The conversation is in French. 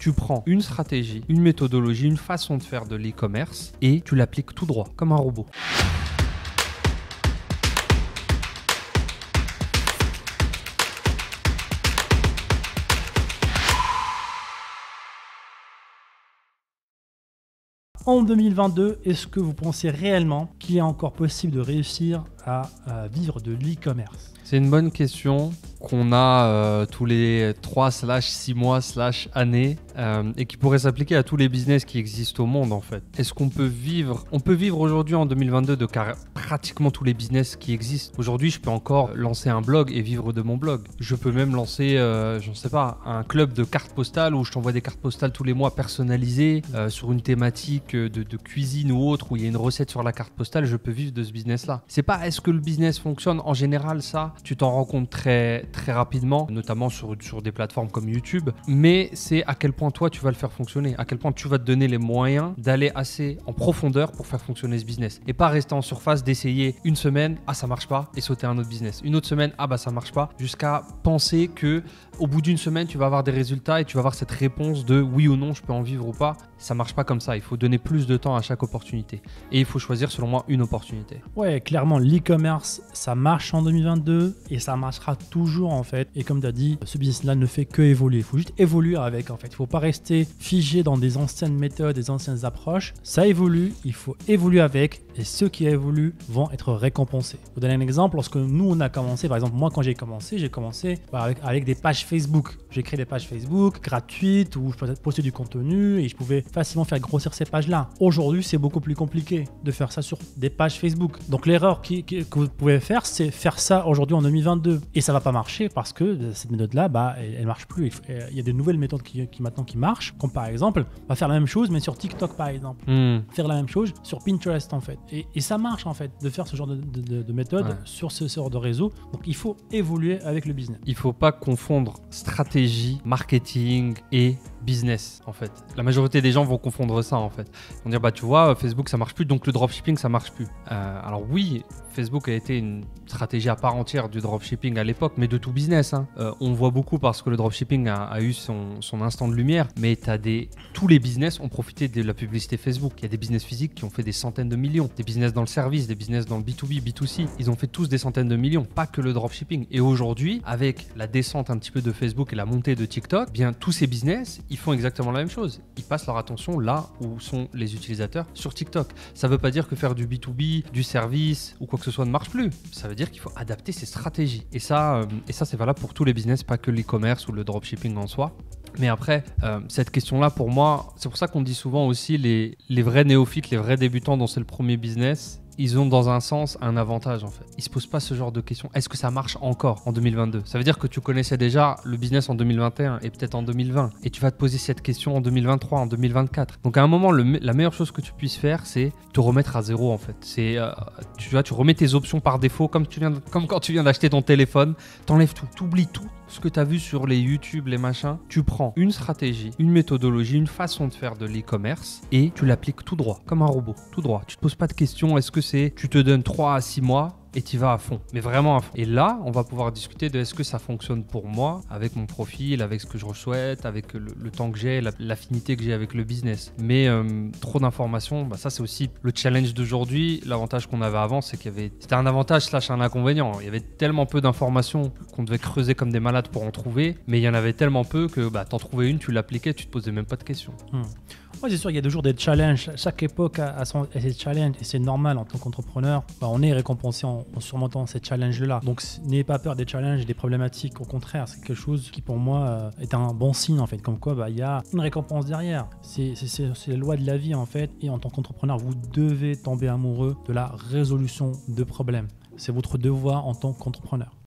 Tu prends une stratégie, une méthodologie, une façon de faire de l'e-commerce et tu l'appliques tout droit, comme un robot. En 2022, est-ce que vous pensez réellement qu'il est encore possible de réussir à vivre de l'e-commerce? C'est une bonne question qu'on a tous les 3/6 mois années et qui pourrait s'appliquer à tous les business qui existent au monde en fait. Est-ce qu'on peut vivre? On peut vivre aujourd'hui en 2022 de pratiquement tous les business qui existent. Aujourd'hui, je peux encore lancer un blog et vivre de mon blog. Je peux même lancer, je ne sais pas, un club de cartes postales où je t'envoie des cartes postales tous les mois personnalisées sur une thématique de cuisine ou autre où il y a une recette sur la carte postale. Je peux vivre de ce business-là. C'est pas est-ce que le business fonctionne en général, ça, tu t'en rends compte très rapidement, notamment sur des plateformes comme YouTube, mais c'est à quel point toi tu vas le faire fonctionner, à quel point tu vas te donner les moyens d'aller assez en profondeur pour faire fonctionner ce business et pas rester en surface, d'essayer une semaine, ah ça marche pas et sauter un autre business, une autre semaine, ah bah ça marche pas, jusqu'à penser que au bout d'une semaine tu vas avoir des résultats et tu vas avoir cette réponse de oui ou non je peux en vivre ou pas. Ça marche pas comme ça, il faut donner plus de temps à chaque opportunité et il faut choisir selon moi une opportunité. Ouais, clairement l'e-commerce ça marche en 2022 et ça marchera toujours en fait, et comme tu as dit, ce business là ne fait que évoluer, il faut juste évoluer avec en fait, il faut pas rester figé dans des anciennes méthodes, des anciennes approches, ça évolue, il faut évoluer avec et ceux qui évoluent vont être récompensés. Je vous donne un exemple, lorsque nous on a commencé, par exemple moi quand j'ai commencé avec des pages Facebook, j'ai créé des pages Facebook gratuites où je pouvais poster du contenu et je pouvais facilement faire grossir ces pages là. Aujourd'hui c'est beaucoup plus compliqué de faire ça sur des pages Facebook, donc l'erreur que vous pouvez faire c'est faire ça aujourd'hui en 2022 et ça va pas marcher parce que cette méthode là elle marche plus. Il y a des nouvelles méthodes qui maintenant qui marchent, comme par exemple on va faire la même chose mais sur TikTok par exemple, faire la même chose sur Pinterest en fait, et ça marche en fait de faire ce genre de méthode sur ce genre de réseau. Donc il faut évoluer avec le business. Il faut pas confondre stratégie, marketing et business en fait. La majorité des gens vont confondre ça en fait. Ils vont dire bah tu vois Facebook ça marche plus donc le dropshipping ça marche plus. Alors oui, Facebook a été une stratégie à part entière du dropshipping à l'époque, mais de tout business. On voit beaucoup parce que le dropshipping a eu son instant de lumière, mais tous les business ont profité de la publicité Facebook. Il y a des business physiques qui ont fait des centaines de millions, des business dans le service, des business dans le B2B, B2C. Ils ont fait tous des centaines de millions, pas que le dropshipping. Et aujourd'hui, avec la descente un petit peu de Facebook et la montée de TikTok, bien tous ces business, ils font exactement la même chose. Ils passent leur attention là où sont les utilisateurs, sur TikTok. Ça ne veut pas dire que faire du B2B, du service ou quoi que ce soit ne marche plus. Ça veut dire qu'il faut adapter ses stratégies. Et ça c'est valable pour tous les business, pas que l'e-commerce ou le dropshipping en soi. Mais après, cette question-là, pour moi, c'est pour ça qu'on dit souvent aussi les vrais néophytes, les vrais débutants dont c'est le premier business, ils ont dans un sens un avantage en fait. Ils se posent pas ce genre de questions. Est-ce que ça marche encore en 2022? Ça veut dire que tu connaissais déjà le business en 2021 et peut-être en 2020. Et tu vas te poser cette question en 2023, en 2024. Donc à un moment, la meilleure chose que tu puisses faire, c'est te remettre à zéro en fait. Tu remets tes options par défaut comme quand tu viens d'acheter ton téléphone. T'enlèves tout, t'oublies tout. Ce que tu as vu sur les YouTube, les machins, tu prends une stratégie, une méthodologie, une façon de faire de l'e-commerce et tu l'appliques tout droit, comme un robot, tout droit. Tu te poses pas de questions, tu te donnes 3 à 6 mois et tu vas à fond, mais vraiment à fond. Et là, on va pouvoir discuter de est-ce que ça fonctionne pour moi, avec mon profil, avec ce que je souhaite, avec le temps que j'ai, l'affinité que j'ai avec le business. Mais trop d'informations, ça c'est aussi le challenge d'aujourd'hui. L'avantage qu'on avait avant, c'est c'était un avantage / un inconvénient. Il y avait tellement peu d'informations qu'on devait creuser comme des malades pour en trouver, mais il y en avait tellement peu que t'en trouvais une, tu l'appliquais, tu te posais même pas de questions. Ouais, c'est sûr, il y a toujours des challenges. Chaque époque a ses challenges et c'est normal en tant qu'entrepreneur. On est récompensé en surmontant ces challenges-là. Donc n'ayez pas peur des challenges, des problématiques. Au contraire, c'est quelque chose qui pour moi est un bon signe en fait. Comme quoi, il y a une récompense derrière. C'est les lois de la vie en fait. Et en tant qu'entrepreneur, vous devez tomber amoureux de la résolution de problèmes. C'est votre devoir en tant qu'entrepreneur.